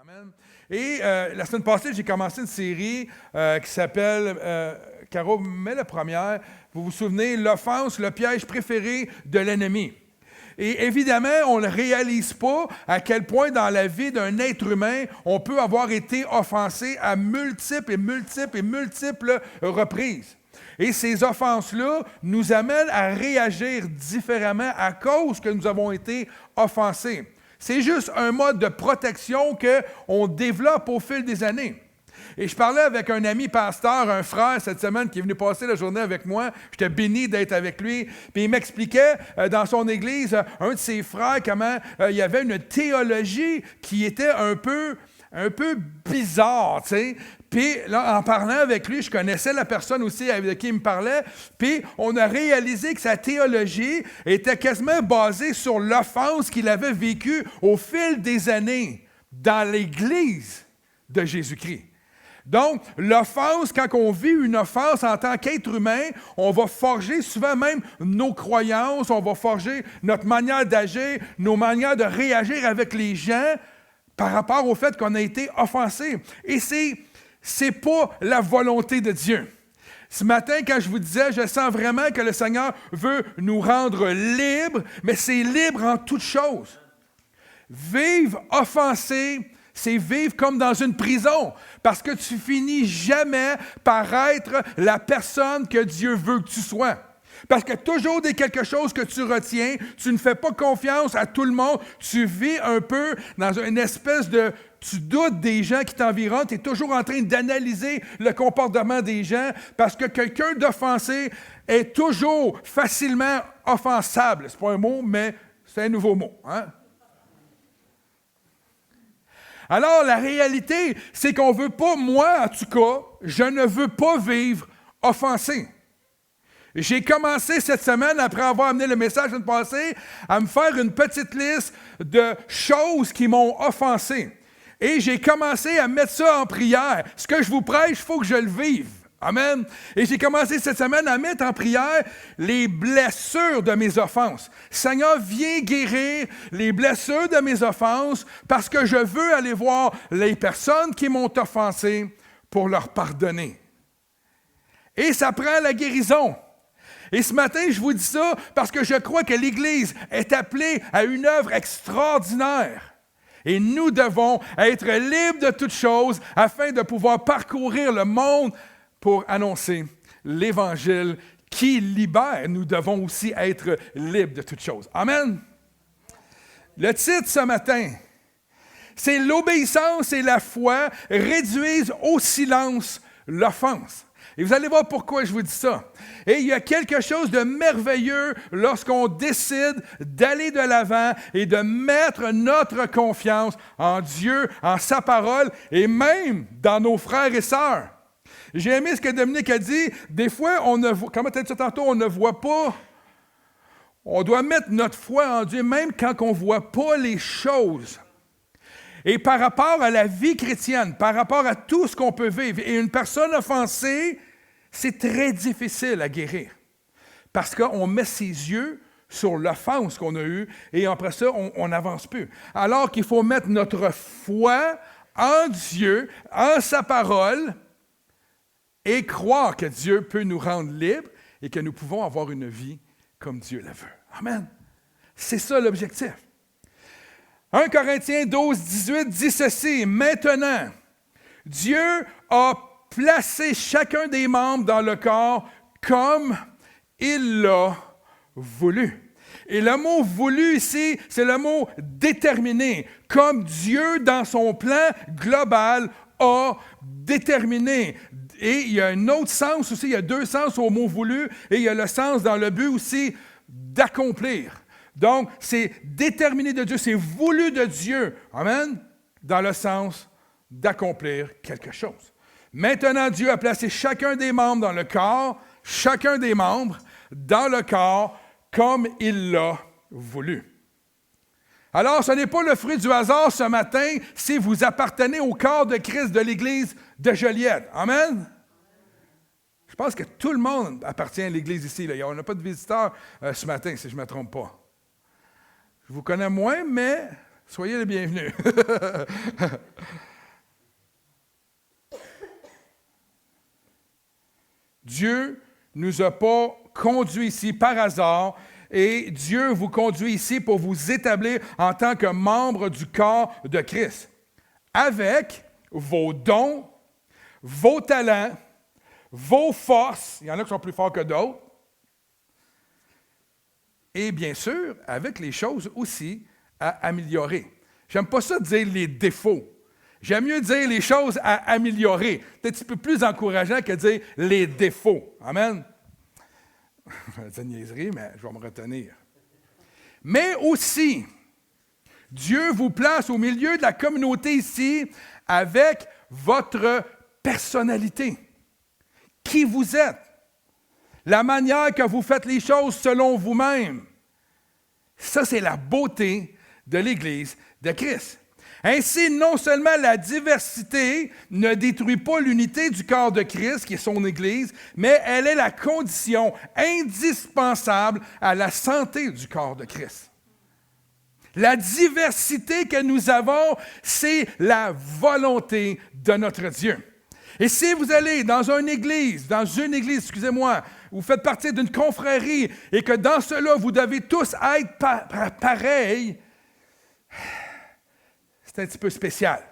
Amen. Et la semaine passée, j'ai commencé une série qui s'appelle, Caro, mets la première, vous vous souvenez, l'offense, le piège préféré de l'ennemi. Et évidemment, on ne réalise pas à quel point dans la vie d'un être humain, on peut avoir été offensé à multiples reprises. Et ces offenses-là nous amènent à réagir différemment à cause que nous avons été offensés. C'est juste un mode de protection qu'on développe au fil des années. Et je parlais avec un ami pasteur, un frère cette semaine qui est venu passer la journée avec moi. J'étais béni d'être avec lui. Puis il m'expliquait dans son église, un de ses frères, comment il y avait une théologie qui était un peu bizarre, tu sais. Puis là, en parlant avec lui, je connaissais la personne aussi avec qui il me parlait, puis on a réalisé que sa théologie était quasiment basée sur l'offense qu'il avait vécue au fil des années dans l'Église de Jésus-Christ. Donc, l'offense, quand on vit une offense en tant qu'être humain, on va forger souvent même nos croyances, on va forger notre manière d'agir, nos manières de réagir avec les gens par rapport au fait qu'on a été offensé. Et c'est pas la volonté de Dieu. Ce matin, quand je vous disais, je sens vraiment que le Seigneur veut nous rendre libres, mais c'est libre en toutes choses. Vivre offensé, c'est vivre comme dans une prison, parce que tu finis jamais par être la personne que Dieu veut que tu sois. Parce que toujours il y a quelque chose que tu retiens, tu ne fais pas confiance à tout le monde, tu vis un peu dans une espèce de... Tu doutes des gens qui t'environnent, tu es toujours en train d'analyser le comportement des gens, parce que quelqu'un d'offensé est toujours facilement offensable. Ce n'est pas un mot, mais c'est un nouveau mot. Hein? Alors, la réalité, c'est qu'on ne veut pas, moi en tout cas, je ne veux pas vivre offensé. J'ai commencé cette semaine, après avoir amené le message de passé, à me faire une petite liste de choses qui m'ont offensé. Et j'ai commencé à mettre ça en prière. Ce que je vous prêche, il faut que je le vive. Amen. Et j'ai commencé cette semaine à mettre en prière les blessures de mes offenses. Seigneur, viens guérir les blessures de mes offenses parce que je veux aller voir les personnes qui m'ont offensé pour leur pardonner. Et ça prend la guérison. Et ce matin, je vous dis ça parce que je crois que l'Église est appelée à une œuvre extraordinaire. Et nous devons être libres de toutes choses afin de pouvoir parcourir le monde pour annoncer l'Évangile qui libère. Nous devons aussi être libres de toutes choses. Amen. Le titre ce matin, c'est « L'obéissance et la foi réduisent au silence l'offense ». Et vous allez voir pourquoi je vous dis ça. Et il y a quelque chose de merveilleux lorsqu'on décide d'aller de l'avant et de mettre notre confiance en Dieu, en sa parole et même dans nos frères et sœurs. J'ai aimé ce que Dominique a dit. Des fois, on ne voit, comme tu as dit tantôt, on ne voit pas. On doit mettre notre foi en Dieu même quand on ne voit pas les choses. Et par rapport à la vie chrétienne, par rapport à tout ce qu'on peut vivre, et une personne offensée, c'est très difficile à guérir. Parce qu'on met ses yeux sur l'offense qu'on a eue, et après ça, on n'avance plus. Alors qu'il faut mettre notre foi en Dieu, en sa parole, et croire que Dieu peut nous rendre libres et que nous pouvons avoir une vie comme Dieu la veut. Amen. C'est ça l'objectif. 1 Corinthiens 12, 18 dit ceci, « Maintenant, Dieu a placé chacun des membres dans le corps comme il l'a voulu. » Et le mot « voulu » ici, c'est le mot « déterminé », comme Dieu, dans son plan global, a déterminé. Et il y a un autre sens aussi, il y a deux sens au mot « voulu » et il y a le sens dans le but aussi d'accomplir. Donc, c'est déterminé de Dieu, c'est voulu de Dieu, amen, dans le sens d'accomplir quelque chose. Maintenant, Dieu a placé chacun des membres dans le corps, chacun des membres dans le corps comme il l'a voulu. Alors, ce n'est pas le fruit du hasard ce matin si vous appartenez au corps de Christ de l'Église de Joliette. Amen? Je pense que tout le monde appartient à l'Église ici. Là. On n'a pas de visiteurs ce matin, si je ne me trompe pas. Je vous connais moins, mais Soyez les bienvenus. Dieu ne nous a pas conduits ici par hasard et Dieu vous conduit ici pour vous établir en tant que membre du corps de Christ, avec vos dons, vos talents, vos forces, il y en a qui sont plus forts que d'autres, et bien sûr, avec les choses aussi à améliorer. J'aime pas ça dire les défauts. J'aime mieux dire les choses à améliorer. C'est un petit peu plus encourageant que dire les défauts. Amen? C'est une niaiserie, mais je vais me retenir. Mais aussi, Dieu vous place au milieu de la communauté ici avec votre personnalité. Qui vous êtes. La manière que vous faites les choses selon vous-même. Ça, c'est la beauté de l'Église de Christ. Ainsi, non seulement la diversité ne détruit pas l'unité du corps de Christ, qui est son Église, mais elle est la condition indispensable à la santé du corps de Christ. La diversité que nous avons, c'est la volonté de notre Dieu. Et si vous allez dans une église, vous faites partie d'une confrérie et que dans cela, vous devez tous être pareils, c'est un petit peu spécial.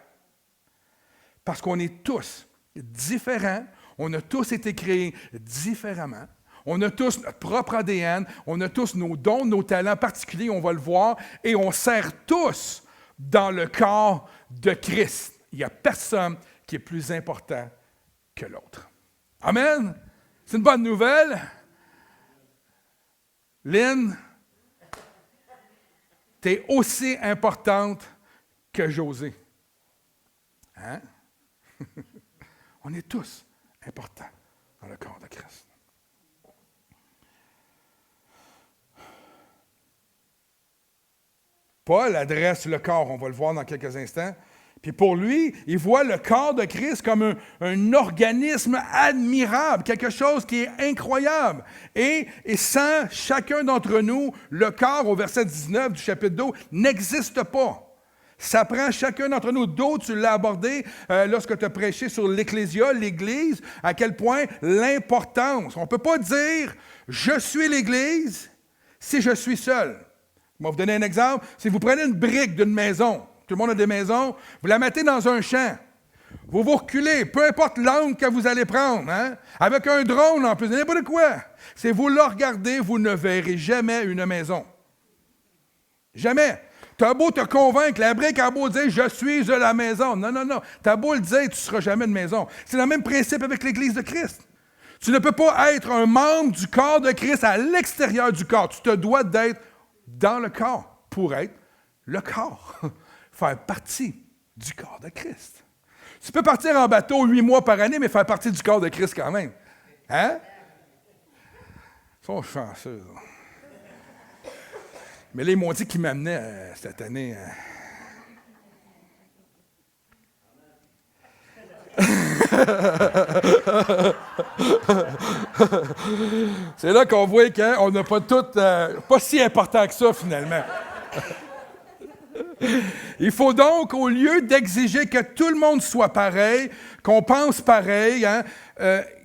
Parce qu'on est tous différents, on a tous été créés différemment, on a tous notre propre ADN, on a tous nos dons, nos talents particuliers, on va le voir, et on sert tous dans le corps de Christ. Il n'y a personne qui est plus important que l'autre. Amen? C'est une bonne nouvelle. Lynn, tu es aussi importante que José. Hein? On est tous importants dans le corps de Christ. Paul adresse le corps, on va le voir dans quelques instants. Puis pour lui, il voit le corps de Christ comme un organisme admirable, quelque chose qui est incroyable. Et sans chacun d'entre nous, le corps, au verset 19 du chapitre 2, n'existe pas. Ça prend chacun d'entre nous. D'autres, tu l'as abordé lorsque tu as prêché sur l'Ecclésia, l'Église, à quel point l'importance. On ne peut pas dire « je suis l'Église » si je suis seul. Je vais vous donner un exemple. Si vous prenez une brique d'une maison, tout le monde a des maisons, vous la mettez dans un champ, vous vous reculez, peu importe l'angle que vous allez prendre, hein, avec un drone en plus, n'importe quoi. Si vous la regardez, vous ne verrez jamais une maison. Jamais. Tu as beau te convaincre, la brique a beau dire « je suis de la maison ». Non, non, non. Tu as beau le dire, tu ne seras jamais de maison. C'est le même principe avec l'Église de Christ. Tu ne peux pas être un membre du corps de Christ à l'extérieur du corps. Tu te dois d'être dans le corps pour être le corps. Faire partie du corps de Christ. Tu peux partir en bateau 8 mois par année, mais faire partie du corps de Christ quand même. Hein? Ils sont chanceux. Là. Mais là, ils m'ont dit qu'ils m'amenaient cette année. C'est là qu'on voit qu'on n'a pas tout, pas si important que ça finalement. Il faut donc, au lieu d'exiger que tout le monde soit pareil, qu'on pense pareil, hein,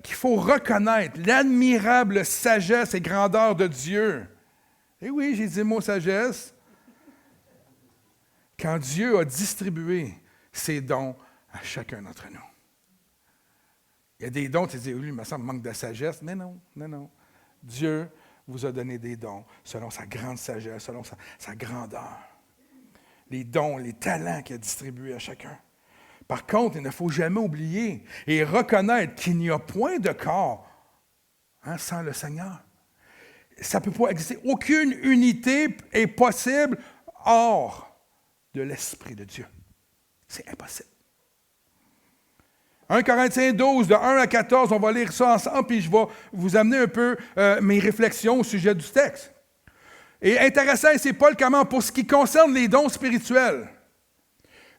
qu'il faut reconnaître l'admirable sagesse et grandeur de Dieu. Et oui, j'ai dit le mot sagesse. Quand Dieu a distribué ses dons à chacun d'entre nous. Il y a des dons, tu dis, lui, il me semble manque de sagesse. Mais non, non, non. Dieu vous a donné des dons selon sa grande sagesse, selon sa grandeur. Les dons, les talents qu'il a distribués à chacun. Par contre, il ne faut jamais oublier et reconnaître qu'il n'y a point de corps sans le Seigneur. Ça ne peut pas exister. Aucune unité est possible hors de l'Esprit de Dieu. C'est impossible. 1 Corinthiens 12, de 1 à 14, on va lire ça ensemble, puis je vais vous amener un peu mes réflexions au sujet du texte. Et intéressant, c'est Paul comment, pour ce qui concerne les dons spirituels.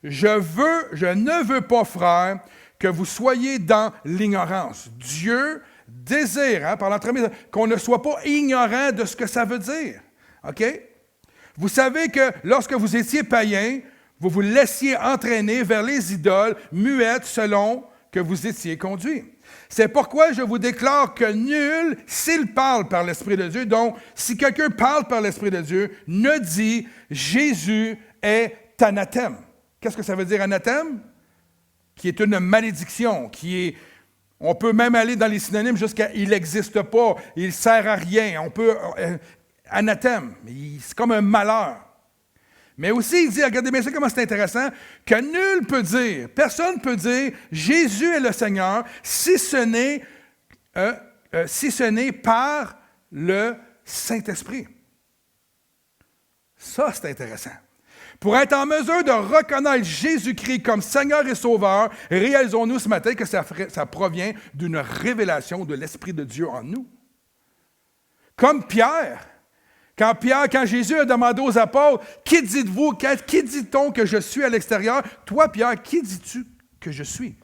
Je ne veux pas, frères, que vous soyez dans l'ignorance. Dieu désire, par l'entremise, qu'on ne soit pas ignorant de ce que ça veut dire. OK? Vous savez que lorsque vous étiez païens, vous vous laissiez entraîner vers les idoles muettes selon que vous étiez conduits. C'est pourquoi je vous déclare que nul, s'il parle par l'Esprit de Dieu, donc si quelqu'un parle par l'Esprit de Dieu, ne dit « Jésus est anathème ». Qu'est-ce que ça veut dire anathème? Qui est une malédiction, on peut même aller dans les synonymes jusqu'à « il n'existe pas »,« il ne sert à rien », on peut anathème, c'est comme un malheur. Mais aussi, il dit, regardez bien ça, comment c'est intéressant, que nul peut dire, personne ne peut dire, Jésus est le Seigneur, si ce n'est par le Saint-Esprit. Ça, c'est intéressant. Pour être en mesure de reconnaître Jésus-Christ comme Seigneur et Sauveur, réalisons-nous ce matin que ça provient d'une révélation de l'Esprit de Dieu en nous. Comme Pierre. Quand Jésus a demandé aux apôtres, « Qui dites-vous, qui dit-on que je suis à l'extérieur? Toi, Pierre, qui dis-tu que je suis? »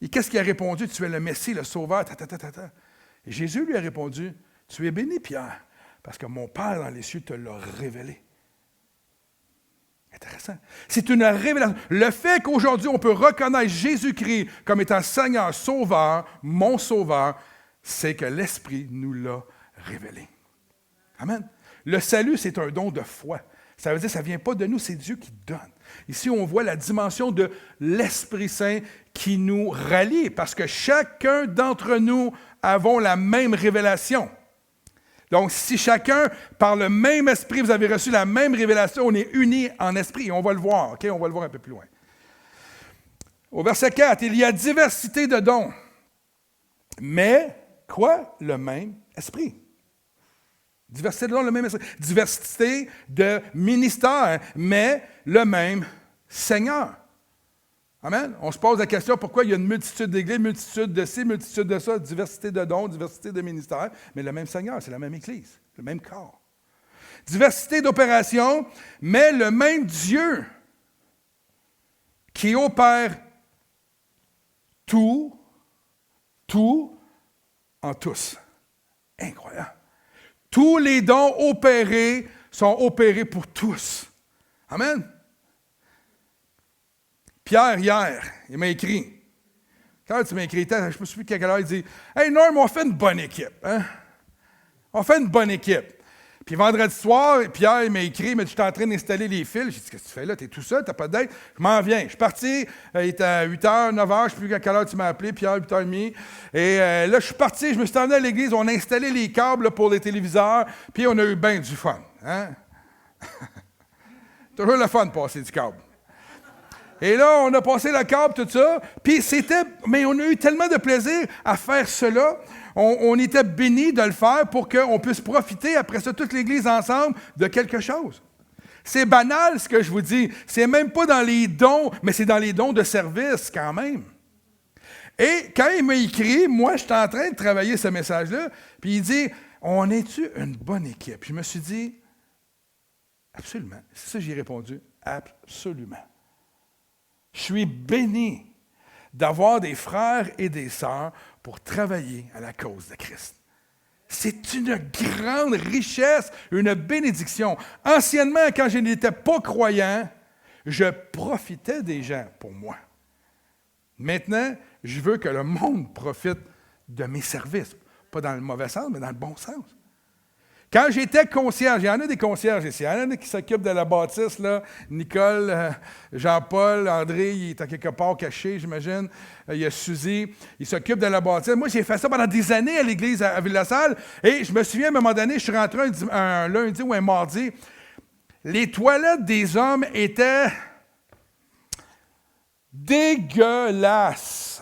Et qu'est-ce qu'il a répondu? « Tu es le Messie, le Sauveur. » Et Jésus lui a répondu, « Tu es béni, Pierre, parce que mon Père dans les cieux te l'a révélé. » Intéressant. C'est une révélation. Le fait qu'aujourd'hui, on peut reconnaître Jésus-Christ comme étant Seigneur, Sauveur, mon Sauveur, c'est que l'Esprit nous l'a révélé. Amen. Le salut, c'est un don de foi. Ça veut dire que ça ne vient pas de nous, c'est Dieu qui donne. Ici, on voit la dimension de l'Esprit Saint qui nous rallie, parce que chacun d'entre nous avons la même révélation. Donc, si chacun, par le même esprit, vous avez reçu la même révélation, on est unis en esprit. Et on va le voir, OK? On va le voir un peu plus loin. Au verset 4, il y a diversité de dons, mais quoi? Le même esprit. Diversité de dons, le même esprit. Diversité de ministères, mais le même Seigneur. Amen. On se pose la question pourquoi il y a une multitude d'églises, multitude de ci, multitude de ça, diversité de dons, diversité de ministères, mais le même Seigneur, c'est la même Église, le même corps. Diversité d'opérations, mais le même Dieu qui opère tout en tous. Incroyable. Tous les dons opérés sont opérés pour tous. Amen. Pierre, hier, il m'a écrit. Quand tu m'as écrit, je me souviens qu'à quelle heure, il dit « Hey Norm, on fait une bonne équipe. Hein? On fait une bonne équipe. » Puis vendredi soir, Pierre il m'a écrit, il m'a dit « Je suis en train d'installer les fils. » J'ai dit « Qu'est-ce que tu fais là? Tu es tout seul, tu n'as pas d'aide. » Je m'en viens. Je suis parti, il était à 8h, 9h, je ne sais plus à quelle heure tu m'as appelé, Pierre, 8h30. Et là, je suis parti, je me suis emmené à l'église, on a installé les câbles là, pour les téléviseurs, puis on a eu bien du fun. Hein? Toujours le fun de passer du câble. Et là, on a passé le câble, tout ça, puis mais on a eu tellement de plaisir à faire cela. On était bénis de le faire pour qu'on puisse profiter, après ça, toute l'Église ensemble, de quelque chose. C'est banal, ce que je vous dis. C'est même pas dans les dons, mais c'est dans les dons de service, quand même. Et quand il m'a écrit, moi, j'étais en train de travailler ce message-là, puis il dit, « On est-tu une bonne équipe? » Je me suis dit, « Absolument. » C'est ça que j'ai répondu, « Absolument. » Je suis béni d'avoir des frères et des sœurs pour travailler à la cause de Christ. C'est une grande richesse, une bénédiction. Anciennement, quand je n'étais pas croyant, je profitais des gens pour moi. Maintenant, je veux que le monde profite de mes services. Pas dans le mauvais sens, mais dans le bon sens. Quand j'étais concierge, il y en a des concierges ici, il y en a qui s'occupent de la bâtisse, là. Nicole, Jean-Paul, André, il est à quelque part caché, j'imagine. Il y a Suzy, il s'occupe de la bâtisse. Moi, j'ai fait ça pendant des années à l'église à Ville-la-Salle, et je me souviens, à un moment donné, je suis rentré un lundi ou un mardi, les toilettes des hommes étaient dégueulasses.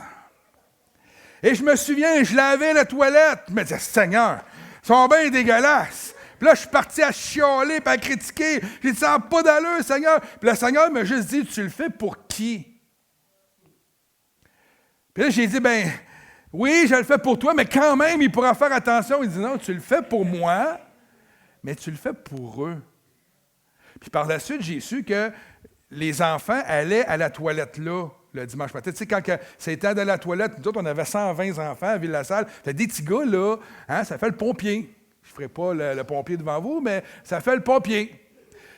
Et je me souviens, je lavais la toilette, je me disais, Seigneur, ils sont bien dégueulasses. Puis là, je suis parti à chialer et à critiquer. J'ai dit, ça n'a pas d'allure, Seigneur. Puis le Seigneur m'a juste dit, tu le fais pour qui? Puis là, j'ai dit, ben, oui, je le fais pour toi, mais quand même, il pourra faire attention. Il dit, non, tu le fais pour moi, mais tu le fais pour eux. Puis par la suite, j'ai su que les enfants allaient à la toilette là, le dimanche matin. Tu sais, quand c'était à la toilette, nous autres, on avait 120 enfants à Ville-la-Salle. Fait des petits gars, là, hein, ça fait le pompier. Je ne ferai pas le pompier devant vous, mais ça fait le pompier.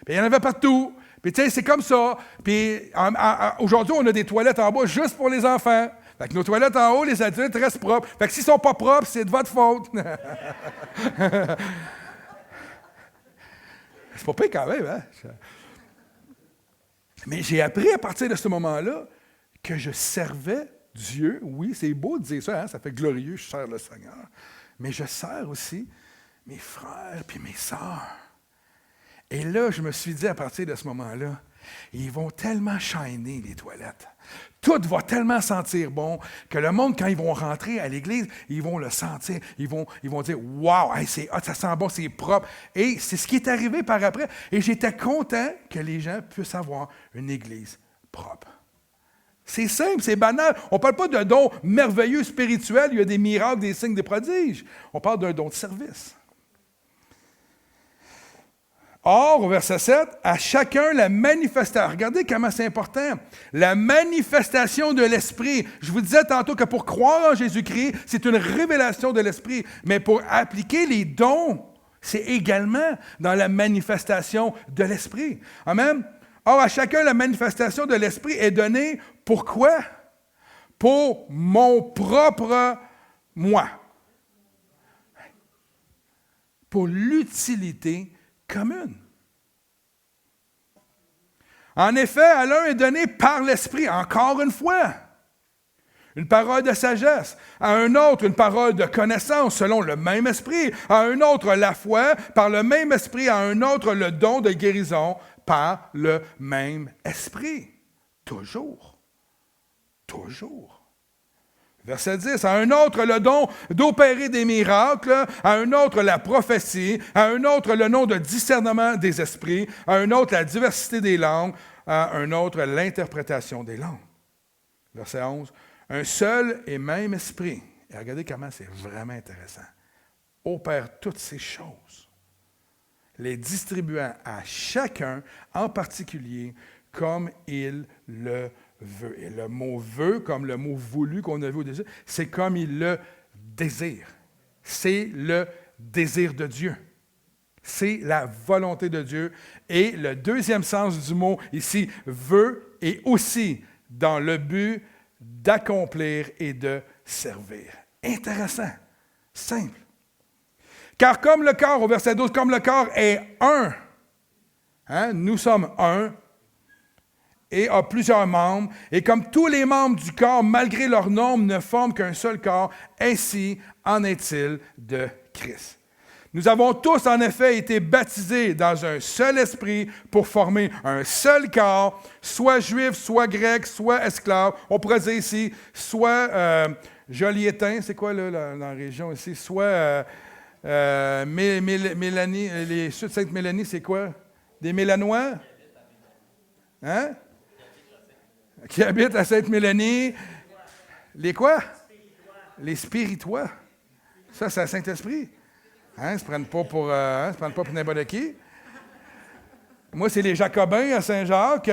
Puis il y en avait partout. Puis tu sais, c'est comme ça. Puis aujourd'hui, on a des toilettes en bas juste pour les enfants. Fait que nos toilettes en haut, les adultes restent propres. Fait que s'ils sont pas propres, c'est de votre faute. C'est pas pire quand même, hein? Mais j'ai appris à partir de ce moment-là que je servais Dieu. Oui, c'est beau de dire ça, hein? Ça fait glorieux, je sers le Seigneur. Mais je sers aussi mes frères et mes sœurs. Et là, je me suis dit à partir de ce moment-là, ils vont tellement shiner, les toilettes. Tout va tellement sentir bon que le monde, quand ils vont rentrer à l'église, ils vont le sentir. Ils vont dire « Wow, hey, ça sent bon, c'est propre. » Et c'est ce qui est arrivé par après. Et j'étais content que les gens puissent avoir une église propre. C'est simple, c'est banal. On ne parle pas d'un don merveilleux spirituel, il y a des miracles, des signes, des prodiges. On parle d'un don de service. Or, au verset 7, à chacun la manifestation. Regardez comment c'est important. La manifestation de l'Esprit. Je vous disais tantôt que pour croire en Jésus-Christ, c'est une révélation de l'Esprit. Mais pour appliquer les dons, c'est également dans la manifestation de l'Esprit. Amen. Or, à chacun la manifestation de l'Esprit est donnée pourquoi? Pour mon propre moi. Pour l'utilité commune. En effet, à l'un est donné par l'Esprit, encore une fois, une parole de sagesse, à un autre une parole de connaissance selon le même Esprit, à un autre la foi par le même Esprit, à un autre le don de guérison par le même Esprit. Toujours. Toujours. Verset 10, à un autre le don d'opérer des miracles, à un autre la prophétie, à un autre le nom de discernement des esprits, à un autre la diversité des langues, à un autre l'interprétation des langues. Verset 11, un seul et même esprit, et regardez comment c'est vraiment intéressant, opère toutes ces choses, les distribuant à chacun en particulier comme il le veut. Et le mot « veut », comme le mot « voulu » qu'on a vu au désir, c'est comme il le désire. C'est le désir de Dieu. C'est la volonté de Dieu. Et le deuxième sens du mot ici, « veut », est aussi dans le but d'accomplir et de servir. Intéressant. Simple. Car comme le corps, au verset 12, comme le corps est un, hein, nous sommes un, et a plusieurs membres, et comme tous les membres du corps, malgré leur nombre, ne forment qu'un seul corps, ainsi en est-il de Christ. Nous avons tous, en effet, été baptisés dans un seul esprit pour former un seul corps, soit juif, soit grec, soit esclave. On pourrait dire ici, soit Joliétain, c'est quoi là, dans la région ici, soit Mélanie, les Sud Sainte-Mélanie, c'est quoi? Des Mélanois? Hein? Qui habitent à Sainte-Mélanie. Les quoi? Les Spiritois. Ça, c'est à Saint-Esprit. Hein? Ils ne se prennent pas pour n'importe qui. Moi, c'est les Jacobins à Saint-Jacques.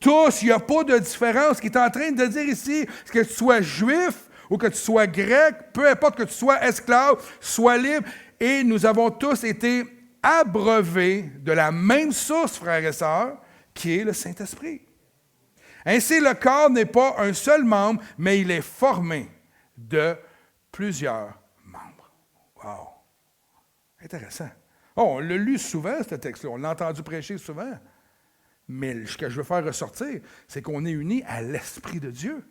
Tous, il n'y a pas de différence. Ce qu'il est en train de dire ici, c'est que tu sois juif ou que tu sois grec, peu importe que tu sois esclave, sois libre. Et nous avons tous été abreuvés de la même source, frères et sœurs, qui est le Saint-Esprit. Ainsi, le corps n'est pas un seul membre, mais il est formé de plusieurs membres. Wow! Intéressant. Oh, on l'a lu souvent, ce texte-là. On l'a entendu prêcher souvent. Mais ce que je veux faire ressortir, c'est qu'on est unis à l'Esprit de Dieu.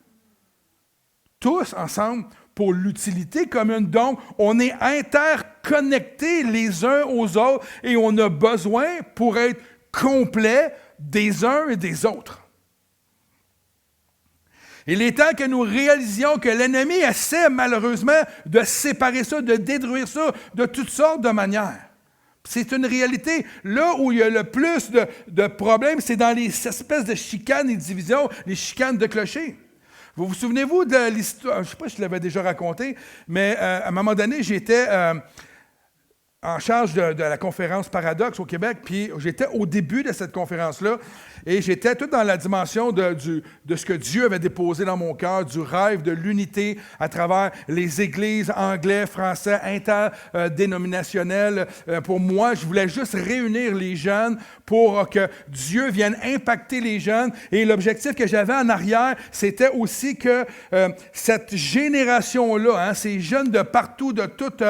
Tous ensemble pour l'utilité commune. Donc, on est interconnectés les uns aux autres et on a besoin, pour être complets, des uns et des autres. Il est temps que nous réalisions que l'ennemi essaie malheureusement de séparer ça, de détruire ça de toutes sortes de manières. C'est une réalité. Là où il y a le plus de problèmes, c'est dans les espèces de chicanes et divisions, les chicanes de clochers. Vous vous souvenez-vous de l'histoire, je ne sais pas si je l'avais déjà raconté, mais à un moment donné, j'étais en charge de la conférence Paradoxe au Québec, puis j'étais au début de cette conférence-là, et j'étais tout dans la dimension de ce que Dieu avait déposé dans mon cœur, du rêve de l'unité à travers les églises anglais, français, interdénominationnelles. Pour moi, je voulais juste réunir les jeunes pour que Dieu vienne impacter les jeunes, et l'objectif que j'avais en arrière, c'était aussi que cette génération-là, ces jeunes de partout, de toute...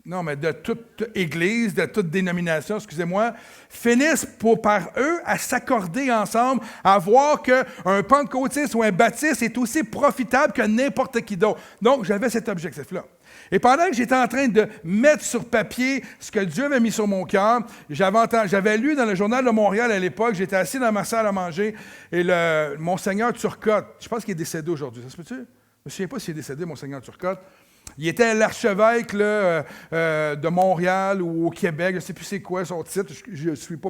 de toute église, de toute dénomination, excusez-moi, finissent par eux à s'accorder ensemble, à voir qu'un pentecôtiste ou un baptiste est aussi profitable que n'importe qui d'autre. Donc, j'avais cet objectif-là. Et pendant que j'étais en train de mettre sur papier ce que Dieu avait mis sur mon cœur, j'avais lu dans le Journal de Montréal à l'époque, j'étais assis dans ma salle à manger, et Monseigneur Turcotte, je pense qu'il est décédé aujourd'hui, ça se peut-tu? Je ne me souviens pas s'il est décédé, Monseigneur Turcotte. Il était l'archevêque de Montréal ou au Québec, je ne sais plus c'est quoi son titre, je ne suis pas,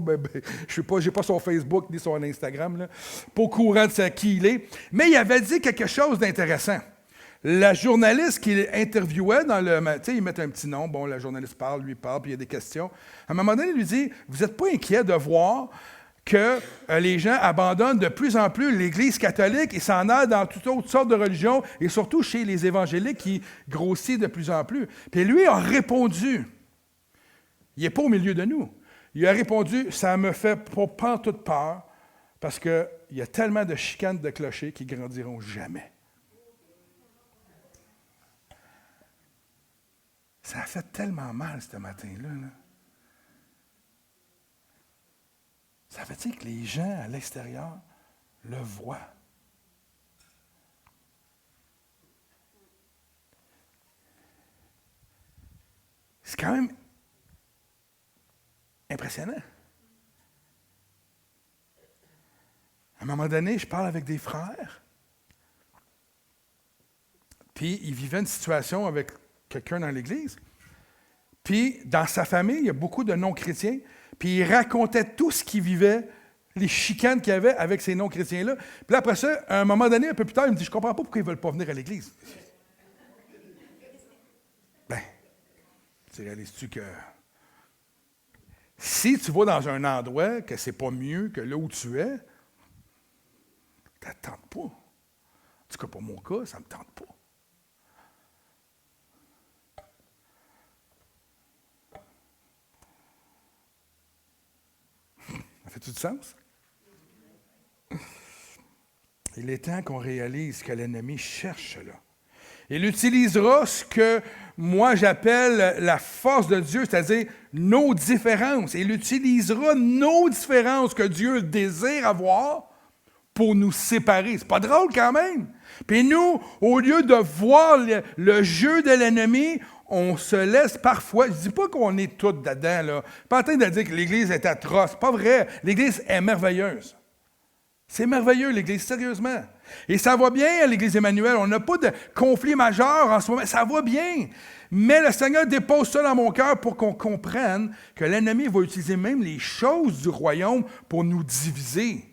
j'ai pas son Facebook ni son Instagram, là, pas au courant de qui il est, mais il avait dit quelque chose d'intéressant. La journaliste qu'il interviewait tu sais, il met un petit nom, bon, la journaliste parle, lui parle, puis il y a des questions. À un moment donné, il lui dit, « Vous n'êtes pas inquiet de voir que les gens abandonnent de plus en plus l'Église catholique et s'en aillent dans toutes autres sortes de religions, et surtout chez les évangéliques qui grossissent de plus en plus. » Puis lui a répondu, il n'est pas au milieu de nous, il a répondu, « Ça me fait pas toute peur, parce qu'il y a tellement de chicanes de clochers qui grandiront jamais. » Ça a fait tellement mal ce matin-là. Là. Ça veut dire que les gens à l'extérieur le voient. C'est quand même impressionnant. À un moment donné, je parle avec des frères, puis ils vivaient une situation avec quelqu'un dans l'Église, puis dans sa famille, il y a beaucoup de non-chrétiens, puis il racontait tout ce qu'il vivait, les chicanes qu'il y avait avec ces non-chrétiens-là. Puis là, après ça, à un moment donné, un peu plus tard, il me dit, « Je ne comprends pas pourquoi ils ne veulent pas venir à l'Église. » Ben, tu réalises-tu que si tu vas dans un endroit que c'est pas mieux que là où tu es, ça ne te tente pas. En tout cas, pour mon cas, ça ne me tente pas. Ça fait-tu du sens? Il est temps qu'on réalise que l'ennemi cherche là. Il utilisera ce que moi j'appelle la force de Dieu, c'est-à-dire nos différences. Il utilisera nos différences que Dieu désire avoir pour nous séparer. C'est pas drôle quand même. Puis nous, au lieu de voir le jeu de l'ennemi, on se laisse parfois, je ne dis pas qu'on est tous dedans, là. Pas en train de dire que l'Église est atroce. Pas vrai. L'Église est merveilleuse. C'est merveilleux, l'Église, sérieusement. Et ça va bien, l'Église Emmanuel. On n'a pas de conflit majeur en ce moment. Ça va bien. Mais le Seigneur dépose ça dans mon cœur pour qu'on comprenne que l'ennemi va utiliser même les choses du royaume pour nous diviser.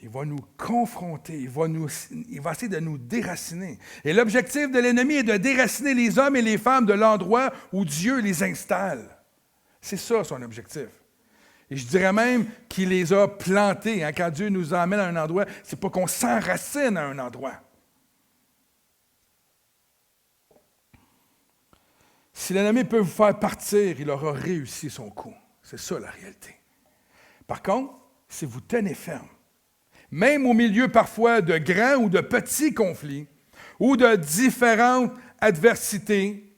Il va nous confronter, il va essayer de nous déraciner. Et l'objectif de l'ennemi est de déraciner les hommes et les femmes de l'endroit où Dieu les installe. C'est ça son objectif. Et je dirais même qu'il les a plantés. Hein, quand Dieu nous emmène à un endroit, c'est pas qu'on s'enracine à un endroit. Si l'ennemi peut vous faire partir, il aura réussi son coup. C'est ça la réalité. Par contre, si vous tenez ferme, même au milieu parfois de grands ou de petits conflits, ou de différentes adversités,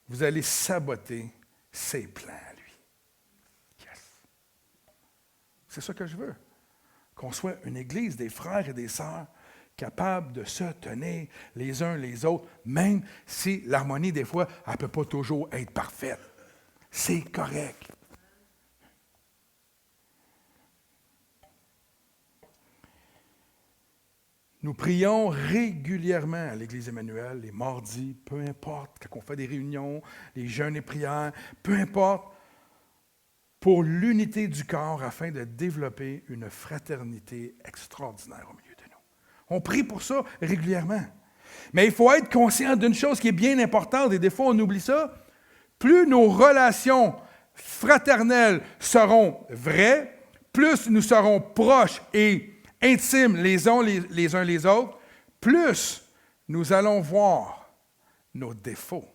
vous allez saboter ses plans à lui. Yes. C'est ça que je veux. Qu'on soit une église des frères et des sœurs capables de se tenir les uns les autres, même si l'harmonie, des fois, elle ne peut pas toujours être parfaite. C'est correct. Nous prions régulièrement à l'Église Emmanuel, les mardis, peu importe, quand on fait des réunions, les jeûnes et prières, peu importe. pour l'unité du corps afin de développer une fraternité extraordinaire au milieu de nous. On prie pour ça régulièrement. Mais il faut être conscient d'une chose qui est bien importante, et des fois on oublie ça. Plus nos relations fraternelles seront vraies, plus nous serons proches et intimes les uns les autres, plus nous allons voir nos défauts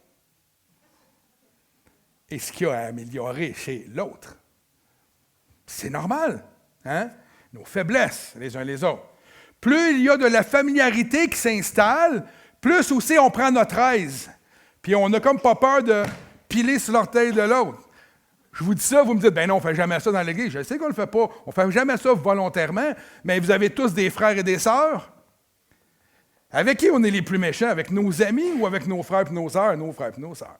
et ce qu'il y a à améliorer chez l'autre. C'est normal, hein? Nos faiblesses les uns les autres. Plus il y a de la familiarité qui s'installe, plus aussi on prend notre aise. Puis on n'a comme pas peur de piler sur l'orteil de l'autre. Je vous dis ça, vous me dites, ben non, on ne fait jamais ça dans l'Église. Je sais qu'on ne le fait pas. On ne fait jamais ça volontairement, mais vous avez tous des frères et des sœurs. Avec qui on est les plus méchants? Avec nos amis ou avec nos frères et nos sœurs? Nos frères et nos sœurs.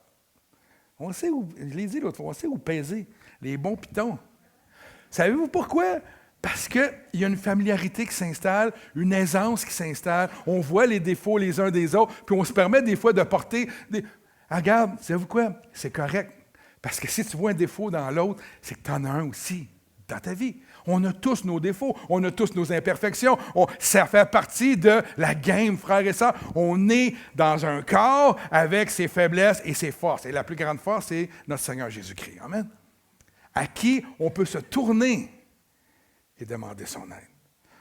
On sait où, je l'ai dit l'autre fois, on sait où peser les bons pitons. Savez-vous pourquoi? Parce qu'il y a une familiarité qui s'installe, une aisance qui s'installe, on voit les défauts les uns des autres, puis on se permet des fois de porter des... Ah, regarde, savez-vous quoi? C'est correct. Parce que si tu vois un défaut dans l'autre, c'est que tu en as un aussi dans ta vie. On a tous nos défauts, on a tous nos imperfections. Ça fait partie de la game, frères et sœurs. On est dans un corps avec ses faiblesses et ses forces. Et la plus grande force, c'est notre Seigneur Jésus-Christ. Amen. À qui on peut se tourner et demander son aide.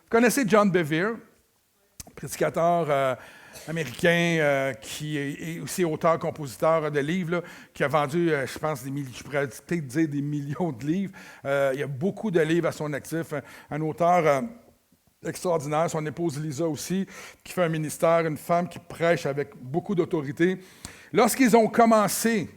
Vous connaissez John Bevere, prédicateur américain qui est aussi auteur-compositeur de livres, là, qui a vendu, je pense, je pourrais peut-être dire des millions de livres. Il y a beaucoup de livres à son actif. Un auteur extraordinaire, son épouse Lisa aussi, qui fait un ministère, une femme qui prêche avec beaucoup d'autorité. Lorsqu'ils ont commencé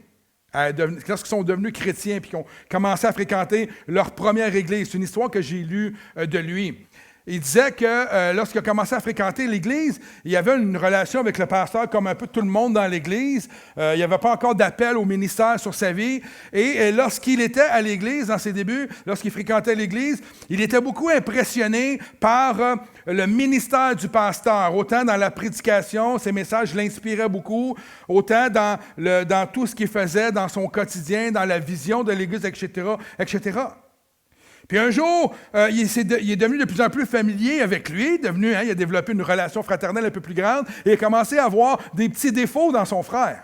lorsqu'ils sont devenus chrétiens et qu'ils ont commencé à fréquenter leur première église. C'est une histoire que j'ai lue de lui. Il disait que lorsqu'il a commencé à fréquenter l'église, il y avait une relation avec le pasteur comme un peu tout le monde dans l'église. Il n'y avait pas encore d'appel au ministère sur sa vie. Et lorsqu'il était à l'église, dans ses débuts, lorsqu'il fréquentait l'église, il était beaucoup impressionné par le ministère du pasteur. Autant dans la prédication, ses messages l'inspiraient beaucoup, autant dans tout ce qu'il faisait dans son quotidien, dans la vision de l'église, etc., etc. Puis un jour, il est devenu de plus en plus familier avec lui, il a développé une relation fraternelle un peu plus grande, et il a commencé à avoir des petits défauts dans son frère.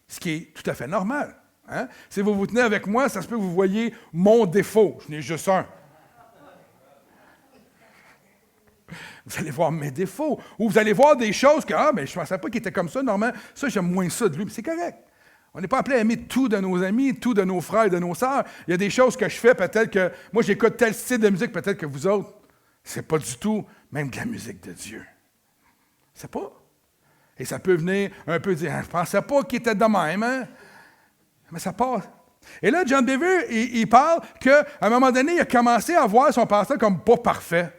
Ce qui est tout à fait normal. Hein? Si vous vous tenez avec moi, ça se peut que vous voyez mon défaut. Je n'ai juste un. Vous allez voir mes défauts. Ou vous allez voir des choses que, mais je ne pensais pas qu'il était comme ça, normalement, ça, j'aime moins ça de lui, mais c'est correct. On n'est pas appelé à aimer tout de nos amis, tout de nos frères et de nos sœurs. Il y a des choses que je fais, peut-être que moi j'écoute tel style de musique, peut-être que vous autres, c'est pas du tout même de la musique de Dieu. C'est pas. Et ça peut venir un peu dire, je ne pensais pas qu'il était de même, hein? Mais ça passe. Et là, John Bevere, il parle qu'à un moment donné, il a commencé à voir son pasteur comme pas parfait.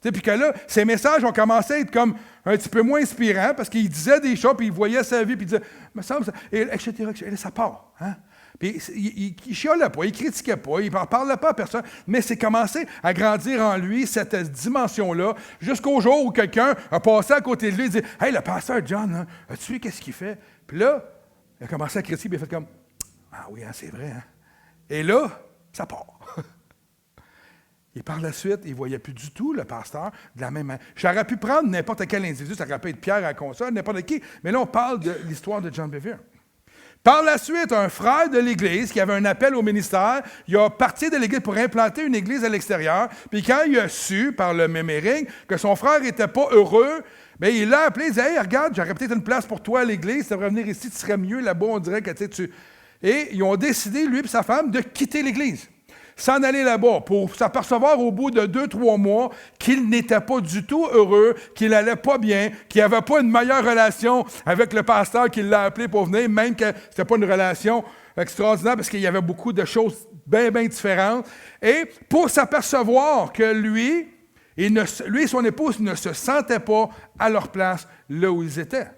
Puis que là, ses messages ont commencé à être comme un petit peu moins inspirants parce qu'il disait des choses, puis il voyait sa vie, puis il disait, me semble, etc., et ça part. Hein? Puis il ne chialait pas, il ne critiquait pas, il ne parlait pas à personne, mais c'est commencé à grandir en lui, cette dimension-là, jusqu'au jour où quelqu'un a passé à côté de lui et dit, « Hey, le pasteur John, hein, as-tu vu qu'est-ce qu'il fait? » Puis là, il a commencé à critiquer, puis il a fait comme, « Ah oui, hein, c'est vrai. Hein? » Et là, ça part. Et par la suite, il ne voyait plus du tout le pasteur de la même manière. J'aurais pu prendre n'importe quel individu, ça aurait pu être Pierre à la console, n'importe qui, mais là, on parle de l'histoire de John Bevere. Par la suite, un frère de l'Église qui avait un appel au ministère, il a parti de l'Église pour implanter une Église à l'extérieur, puis quand il a su, par le mémering, que son frère n'était pas heureux, bien, il l'a appelé, il dit « Hey, regarde, j'aurais peut-être une place pour toi à l'Église, tu devrais venir ici, tu serais mieux là-bas, on dirait que tu... » Et ils ont décidé, lui et sa femme, de quitter l'Église. S'en aller là-bas pour s'apercevoir au bout de 2-3 mois qu'il n'était pas du tout heureux, qu'il n'allait pas bien, qu'il n'avait pas une meilleure relation avec le pasteur qui l'a appelé pour venir, même que ce n'était pas une relation extraordinaire parce qu'il y avait beaucoup de choses bien, bien différentes. Et pour s'apercevoir que lui et son épouse ne se sentaient pas à leur place là où ils étaient.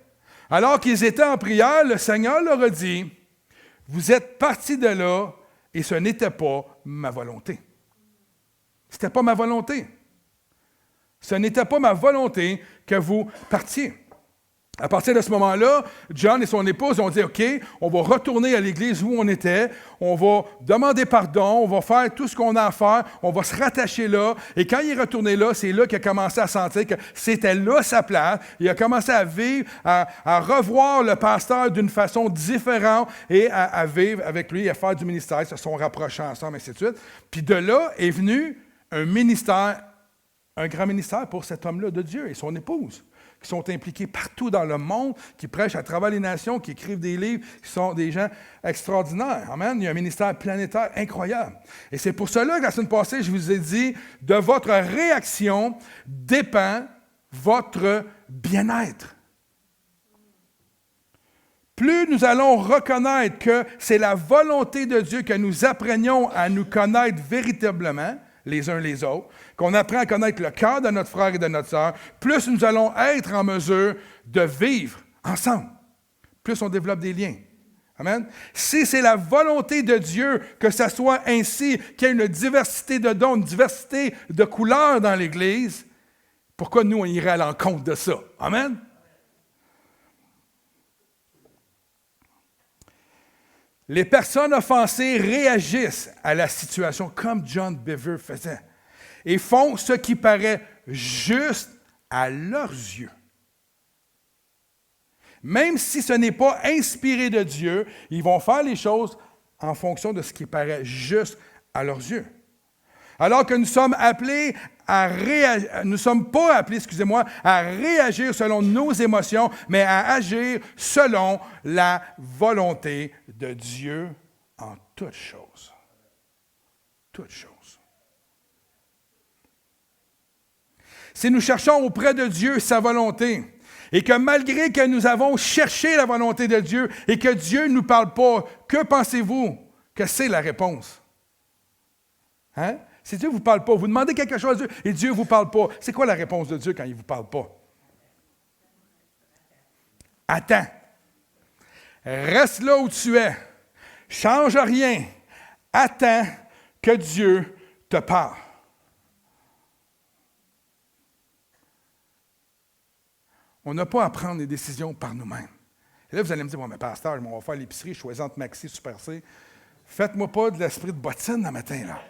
Alors qu'ils étaient en prière, le Seigneur leur a dit, « Vous êtes partis de là, et ce n'était pas ma volonté. » Ce n'était pas ma volonté. Ce n'était pas ma volonté que vous partiez. À partir de ce moment-là, John et son épouse ont dit, OK, on va retourner à l'église où on était, on va demander pardon, on va faire tout ce qu'on a à faire, on va se rattacher là. Et quand il est retourné là, c'est là qu'il a commencé à sentir que c'était là sa place. Il a commencé à vivre, à revoir le pasteur d'une façon différente et à vivre avec lui, à faire du ministère. Ils se sont rapprochés ensemble, ainsi de suite. Puis de là est venu un ministère, un grand ministère pour cet homme-là de Dieu et son épouse, qui sont impliqués partout dans le monde, qui prêchent à travers les nations, qui écrivent des livres, qui sont des gens extraordinaires. Amen. Il y a un ministère planétaire incroyable. Et c'est pour cela que la semaine passée, je vous ai dit, de votre réaction dépend votre bien-être. Plus nous allons reconnaître que c'est la volonté de Dieu que nous apprenions à nous connaître véritablement, les uns les autres, qu'on apprend à connaître le cœur de notre frère et de notre sœur, plus nous allons être en mesure de vivre ensemble. Plus on développe des liens. Amen. Si c'est la volonté de Dieu que ça soit ainsi, qu'il y ait une diversité de dons, une diversité de couleurs dans l'Église, pourquoi nous, on irait à l'encontre de ça? Amen. Les personnes offensées réagissent à la situation comme John Bevere faisait et font ce qui paraît juste à leurs yeux. Même si ce n'est pas inspiré de Dieu, ils vont faire les choses en fonction de ce qui paraît juste à leurs yeux. Alors que nous sommes appelés à réagir, nous ne sommes pas appelés, à réagir selon nos émotions, mais à agir selon la volonté de Dieu en toutes choses. Toutes choses. Si nous cherchons auprès de Dieu sa volonté, et que malgré que nous avons cherché la volonté de Dieu et que Dieu ne nous parle pas, que pensez-vous que c'est la réponse? Hein? Si Dieu ne vous parle pas, vous demandez quelque chose à Dieu et Dieu ne vous parle pas, c'est quoi la réponse de Dieu quand il ne vous parle pas? Attends. Reste là où tu es. Change rien. Attends que Dieu te parle. On n'a pas à prendre des décisions par nous-mêmes. Et là, vous allez me dire, bon, mais pasteur, on va faire l'épicerie, je choisis entre Maxi et Super C. Faites-moi pas de l'esprit de bottine le matin, là.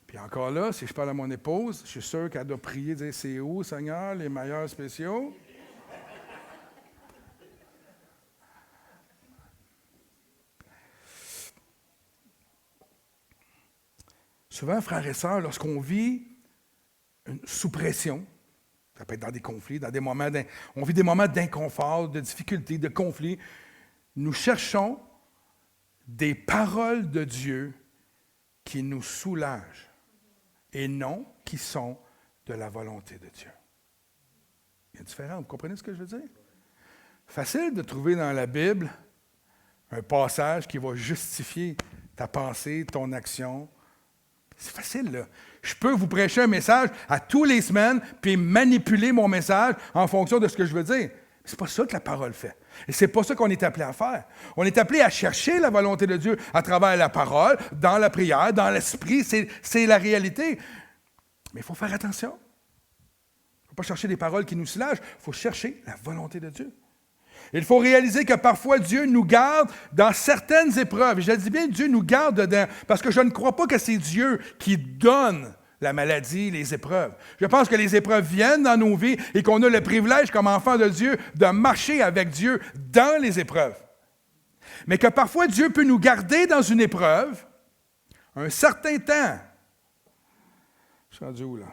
Puis encore là, si je parle à mon épouse, je suis sûr qu'elle doit prier, dire, c'est où, Seigneur, les meilleurs spéciaux? Souvent, frères et sœurs, lorsqu'on vit sous pression, ça peut être dans des conflits, dans des moments, on vit des moments d'inconfort, de difficulté, de conflit, nous cherchons des paroles de Dieu qui nous soulagent et non qui sont de la volonté de Dieu. Il y a une différence, vous comprenez ce que je veux dire? Facile de trouver dans la Bible un passage qui va justifier ta pensée, ton action. C'est facile, là. Je peux vous prêcher un message à tous les semaines, puis manipuler mon message en fonction de ce que je veux dire. C'est pas ça que la parole fait. Et c'est pas ça qu'on est appelé à faire. On est appelé à chercher la volonté de Dieu à travers la parole, dans la prière, dans l'esprit. C'est la réalité. Mais il faut faire attention. Il ne faut pas chercher des paroles qui nous soulagent. Il faut chercher la volonté de Dieu. Il faut réaliser que parfois Dieu nous garde dans certaines épreuves. Et je dis bien, Dieu nous garde dedans, parce que je ne crois pas que c'est Dieu qui donne la maladie, les épreuves. Je pense que les épreuves viennent dans nos vies et qu'on a le privilège, comme enfants de Dieu, de marcher avec Dieu dans les épreuves. Mais que parfois Dieu peut nous garder dans une épreuve un certain temps. Je suis rendu où, là?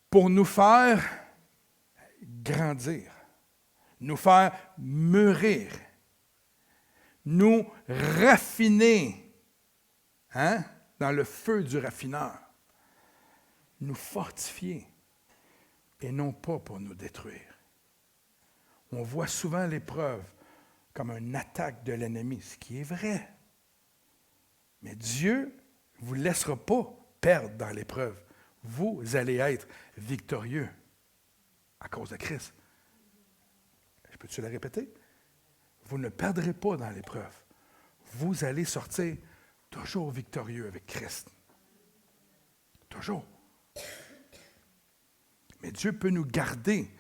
Pour nous faire grandir, nous faire mûrir, nous raffiner, dans le feu du raffineur, nous fortifier, et non pas pour nous détruire. On voit souvent l'épreuve comme une attaque de l'ennemi, ce qui est vrai. Mais Dieu ne vous laissera pas perdre dans l'épreuve. Vous allez être victorieux à cause de Christ. Peux-tu la répéter? Vous ne perdrez pas dans l'épreuve. Vous allez sortir toujours victorieux avec Christ. Toujours. Mais Dieu peut nous garder.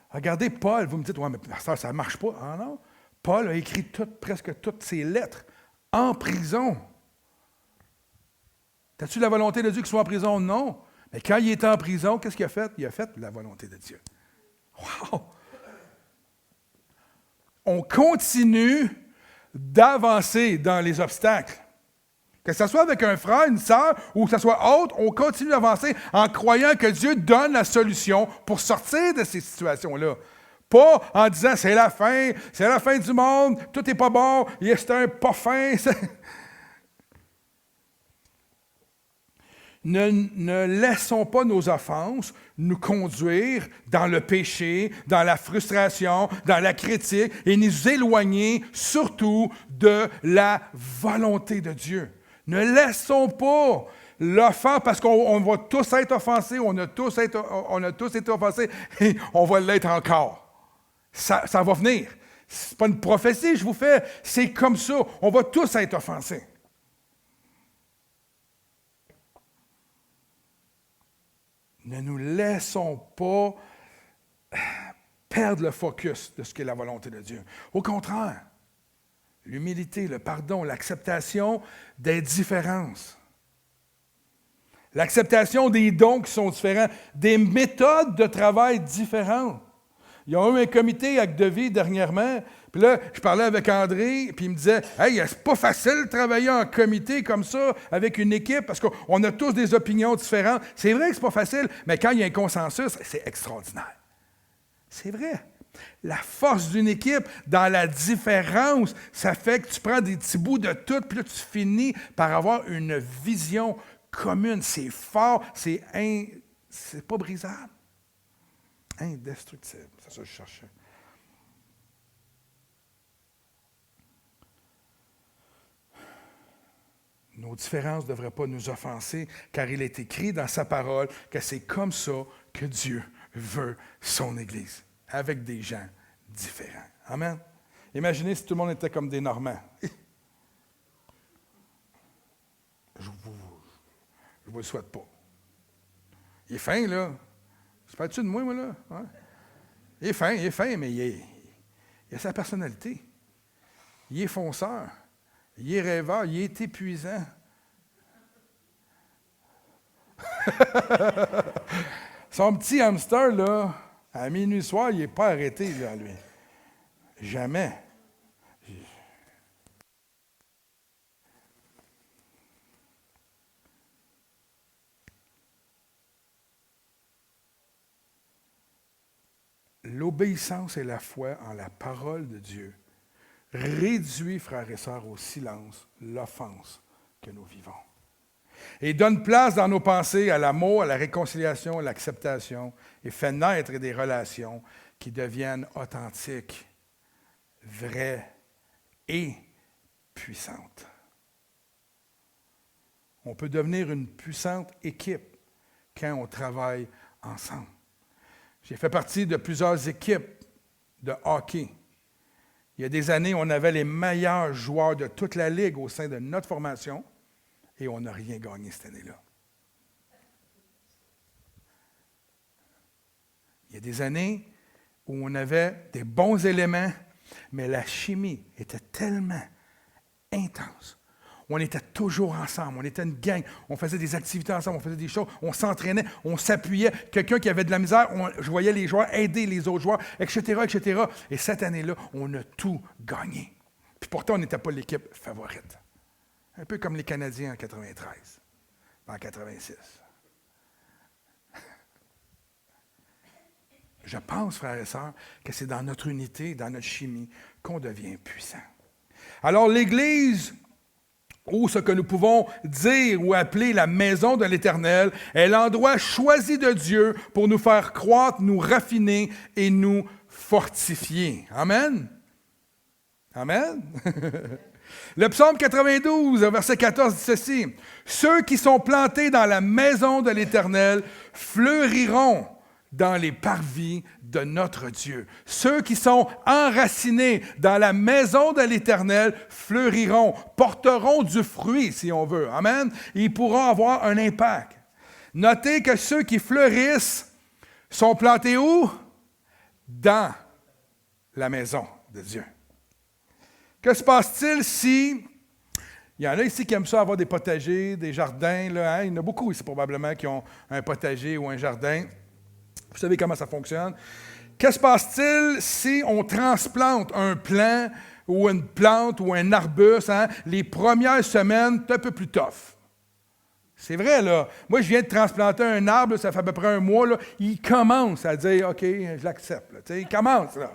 Regardez Paul, vous me dites, ouais, mais pasteur, ça ne marche pas. Ah non? Paul a écrit presque toutes ses lettres en prison. As-tu la volonté de Dieu qu'il soit en prison? Non. Mais quand il était en prison, qu'est-ce qu'il a fait? Il a fait la volonté de Dieu. Wow! On continue d'avancer dans les obstacles. Que ce soit avec un frère, une sœur, ou que ce soit autre, on continue d'avancer en croyant que Dieu donne la solution pour sortir de ces situations-là. Pas en disant, c'est la fin du monde, tout n'est pas bon, c'est un pas fin. Ne laissons pas nos offenses nous conduire dans le péché, dans la frustration, dans la critique et nous éloigner surtout de la volonté de Dieu. Ne laissons pas l'offense, parce qu'on va tous être offensés, on a tous été offensés et on va l'être encore. Ça va venir. Ce n'est pas une prophétie, je vous fais, c'est comme ça. On va tous être offensés. Ne nous laissons pas perdre le focus de ce qu'est la volonté de Dieu. Au contraire, l'humilité, le pardon, l'acceptation des différences, l'acceptation des dons qui sont différents, des méthodes de travail différentes. Ils ont eu un comité avec Devis dernièrement, puis là, je parlais avec André, puis il me disait « Hey, c'est pas facile de travailler en comité comme ça, avec une équipe, parce qu'on a tous des opinions différentes. » C'est vrai que c'est pas facile, mais quand il y a un consensus, c'est extraordinaire. C'est vrai. La force d'une équipe dans la différence, ça fait que tu prends des petits bouts de tout, puis là, tu finis par avoir une vision commune. C'est fort, c'est pas brisable. Indestructible. C'est ça que je cherchais. Nos différences ne devraient pas nous offenser, car il est écrit dans sa parole que c'est comme ça que Dieu veut son Église, avec des gens différents. Amen. Imaginez si tout le monde était comme des Normands. Je ne vous le souhaite pas. Il est fin, là. Tu parles-tu de moi, là? Hein? Il est fin, mais il a sa personnalité. Il est fonceur. Il est rêveur. Il est épuisant. Son petit hamster, là, à minuit soir, il n'est pas arrêté, là, lui. Jamais. L'obéissance et la foi en la parole de Dieu réduit, frères et sœurs, au silence l'offense que nous vivons. Et donne place dans nos pensées à l'amour, à la réconciliation, à l'acceptation, et fait naître des relations qui deviennent authentiques, vraies et puissantes. On peut devenir une puissante équipe quand on travaille ensemble. J'ai fait partie de plusieurs équipes de hockey. Il y a des années, on avait les meilleurs joueurs de toute la Ligue au sein de notre formation et on n'a rien gagné cette année-là. Il y a des années où on avait des bons éléments, mais la chimie était tellement intense. On était toujours ensemble, on était une gang, on faisait des activités ensemble, on faisait des choses, on s'entraînait, on s'appuyait. Quelqu'un qui avait de la misère, je voyais les joueurs aider les autres joueurs, etc., etc. Et cette année-là, on a tout gagné. Puis pourtant, on n'était pas l'équipe favorite. Un peu comme les Canadiens en 93, en 86. Je pense, frères et sœurs, que c'est dans notre unité, dans notre chimie, qu'on devient puissant. Alors, l'Église, ou ce que nous pouvons dire ou appeler la maison de l'Éternel, est l'endroit choisi de Dieu pour nous faire croître, nous raffiner et nous fortifier. Amen? Amen? Le psaume 92, verset 14, dit ceci: « Ceux qui sont plantés dans la maison de l'Éternel fleuriront dans les parvis de notre Dieu. Ceux qui sont enracinés dans la maison de l'Éternel fleuriront, porteront du fruit, si on veut. Amen. Ils pourront avoir un impact. Notez que ceux qui fleurissent sont plantés où? Dans la maison de Dieu. Que se passe-t-il si... Il y en a ici qui aiment ça avoir des potagers, des jardins. Là, hein? Il y en a beaucoup ici probablement qui ont un potager ou un jardin. Vous savez comment ça fonctionne. Que se passe-t-il si on transplante un plant ou une plante ou un arbuste, hein? Les premières semaines, c'est un peu plus tough. C'est vrai, là. Moi, je viens de transplanter un arbre, là, ça fait à peu près un mois. Là, il commence à dire, OK, je l'accepte. Là. Il commence, là.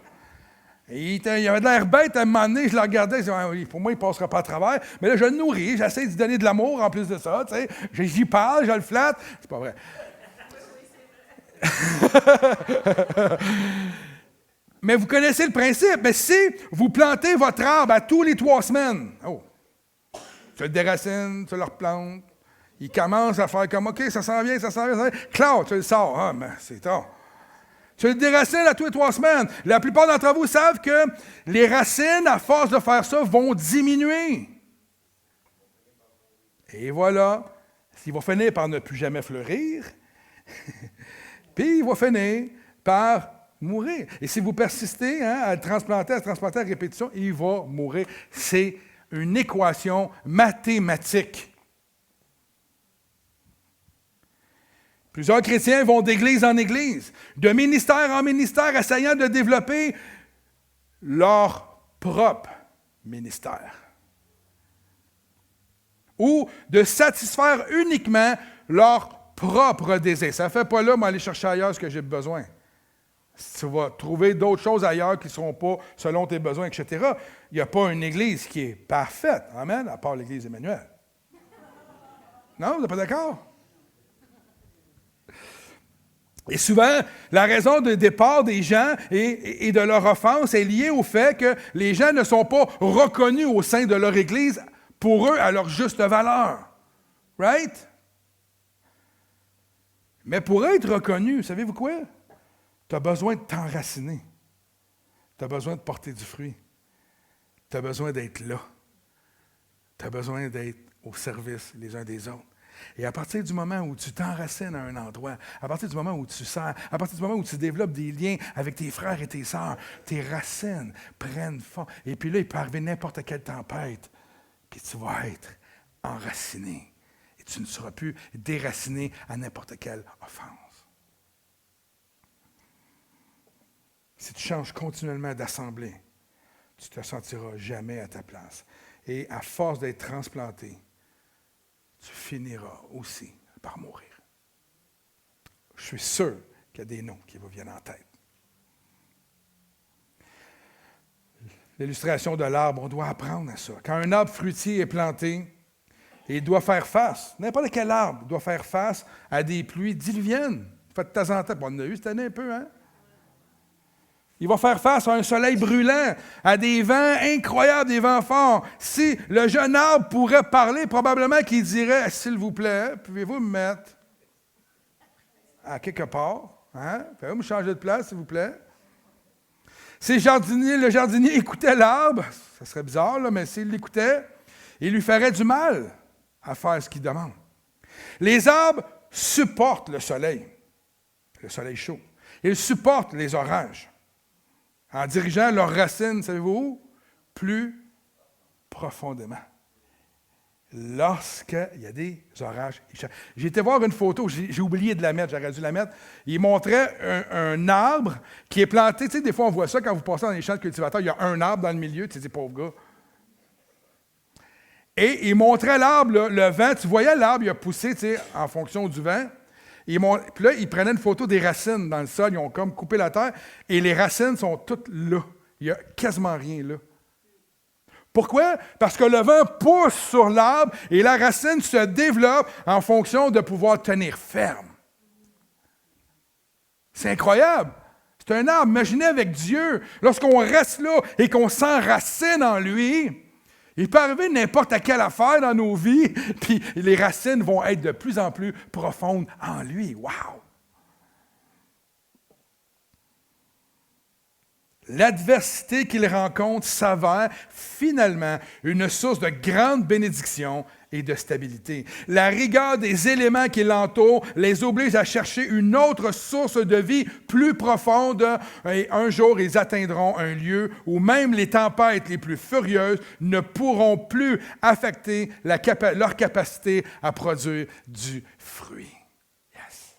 Il avait de l'air bête à un moment donné, je le regardais, je disais, pour moi, il ne passera pas à travers. Mais là, je le nourris, j'essaie de lui donner de l'amour en plus de ça. J'y parle, je le flatte. C'est pas vrai. Mais vous connaissez le principe. Mais si vous plantez votre arbre à tous les 3 semaines, tu le déracines, tu le replantes, il commence à faire comme, OK, ça s'en vient, ça s'en vient. Claude, tu le sors. Ah, mais c'est tard. Tu le déracines à tous les 3 semaines. La plupart d'entre vous savent que les racines, à force de faire ça, vont diminuer. Et voilà. Il va finir par ne plus jamais fleurir. Puis il va finir par mourir. Et si vous persistez à le transplanter, à répétition, il va mourir. C'est une équation mathématique. Plusieurs chrétiens vont d'église en église, de ministère en ministère, essayant de développer leur propre ministère. Ou de satisfaire uniquement leur propre désir. Ça ne fait pas là, mais aller chercher ailleurs ce que j'ai besoin. Tu vas trouver d'autres choses ailleurs qui ne seront pas selon tes besoins, etc. Il n'y a pas une église qui est parfaite, amen, à part l'église Emmanuel. Non, vous n'êtes pas d'accord? Et souvent, la raison de départ des gens et de leur offense est liée au fait que les gens ne sont pas reconnus au sein de leur Église pour eux à leur juste valeur. Right? Mais pour être reconnu, savez-vous quoi? Tu as besoin de t'enraciner. Tu as besoin de porter du fruit. Tu as besoin d'être là. Tu as besoin d'être au service les uns des autres. Et à partir du moment où tu t'enracines à un endroit, à partir du moment où tu sers, à partir du moment où tu développes des liens avec tes frères et tes sœurs, tes racines prennent forme. Et puis là, il peut arriver n'importe quelle tempête, puis tu vas être enraciné. Et tu ne seras plus déraciné à n'importe quelle offense. Si tu changes continuellement d'assemblée, tu ne te sentiras jamais à ta place. Et à force d'être transplanté, tu finiras aussi par mourir. Je suis sûr qu'il y a des noms qui vous viennent en tête. L'illustration de l'arbre, on doit apprendre à ça. Quand un arbre fruitier est planté, il doit faire face, n'importe quel arbre doit faire face à des pluies diluviennes. De temps en temps, on en a eu cette année un peu, hein? Il va faire face à un soleil brûlant, à des vents incroyables, des vents forts. Si le jeune arbre pourrait parler, probablement qu'il dirait « S'il vous plaît, pouvez-vous me mettre à quelque part? Hein? Pouvez-vous me changer de place, s'il vous plaît? » Si le jardinier écoutait l'arbre, ça serait bizarre, là, mais s'il l'écoutait, il lui ferait du mal à faire ce qu'il demande. Les arbres supportent le soleil chaud. Ils supportent les orages. En dirigeant leurs racines, savez-vous où? Plus profondément. Lorsqu'il y a des orages. J'ai été voir une photo, j'ai oublié de la mettre, j'aurais dû la mettre. Il montrait un arbre qui est planté. Tu sais, des fois, on voit ça quand vous passez dans les champs de cultivateurs, il y a un arbre dans le milieu, tu sais, ces pauvres gars. Et il montrait l'arbre, là, le vent, tu voyais l'arbre, il a poussé, tu sais, en fonction du vent. Puis là, ils prenaient une photo des racines dans le sol, ils ont comme coupé la terre, et les racines sont toutes là. Il n'y a quasiment rien là. Pourquoi? Parce que le vent pousse sur l'arbre et la racine se développe en fonction de pouvoir tenir ferme. C'est incroyable. C'est un arbre. Imaginez avec Dieu, lorsqu'on reste là et qu'on s'enracine en lui, il peut arriver n'importe quelle affaire dans nos vies, puis les racines vont être de plus en plus profondes en lui. Wow! l'adversité qu'ils rencontrent s'avère finalement une source de grande bénédiction et de stabilité. La rigueur des éléments qui l'entourent les oblige à chercher une autre source de vie plus profonde et un jour ils atteindront un lieu où même les tempêtes les plus furieuses ne pourront plus affecter leur capacité à produire du fruit. Yes.